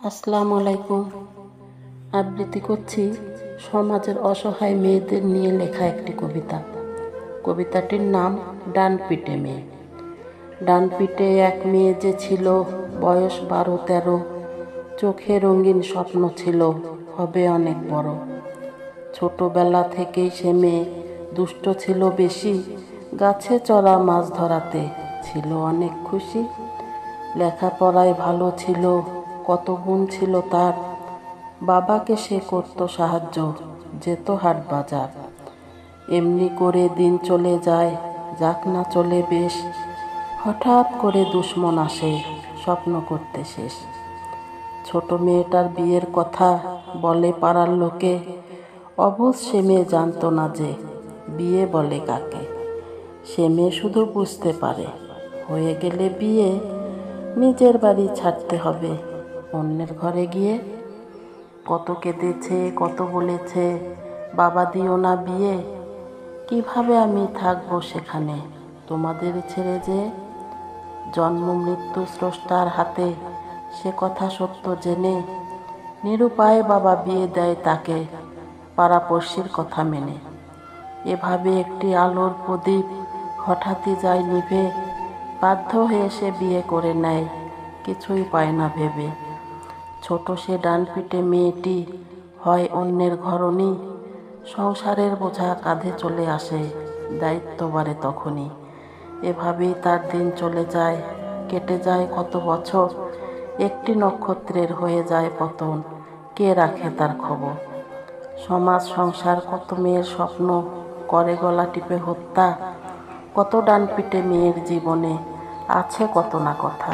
আসসালামু আলাইকুম। আবৃত্তি করছি সমাজের অসহায় মেয়েদের নিয়ে লেখা একটি কবিতা। কবিতাটির নাম ডান পিটে মেয়ে। ডান পিটে এক মেয়ে যে ছিল, বয়স 12-13, চোখে রঙিন স্বপ্ন ছিল হবে অনেক বড়। ছোটবেলা থেকেই সে মেয়ে দুষ্ট ছিল বেশি, গাছে চড়া মাছ ধরাতে ছিল অনেক খুশি। লেখাপড়ায় ভালো ছিল, কত গুণ ছিল তার, বাবাকে সে করত সাহায্য, যেত হাট বাজার। এমনি করে দিন চলে যায়, যাক না চলে বেশ, হঠাৎ করে দুশ্মন আসে স্বপ্ন করতে শেষ। ছোট মেয়েটার বিয়ের কথা বলে পাড়ার লোকে, অবুঝ সে মেয়ে জানত না যে বিয়ে বলে কাকে। সে মেয়ে শুধু বুঝতে পারে, হয়ে গেলে বিয়ে নিজের বাড়ি ছাড়তে হবে অন্যের ঘরে গিয়ে। কত কেঁদেছে, কত বলেছে, বাবা দিও না বিয়ে, কিভাবে আমি থাকবো সেখানে তোমাদের ছেড়ে যে। জন্ম মৃত্যু স্রষ্টার হাতে, সে কথা সত্য জেনে, নিরুপায় বাবা বিয়ে দেয় তাকে পাড়াপড়শির কথা মেনে। এভাবে একটি আলোর প্রদীপ হঠাৎই যায় নিভে, বাধ্য হয়ে সে বিয়ে করে নেয় কিছুই পায় না ভেবে। ছোট সে ডান পিটে মেয়েটি হয় অন্যের ঘরণী, সংসারের বোঝা কাঁধে চলে আসে, দায়িত্ব বাড়ে তখনই। এভাবেই তার দিন চলে যায়, কেটে যায় কত বছর, একটি নক্ষত্রের হয়ে যায় পতন, কে রাখে তার খবর। সমাজ সংসার কত মেয়ের স্বপ্ন করে গলা টিপে হত্যা, কত ডান পিটে মেয়ের জীবনে আছে কত না কথা।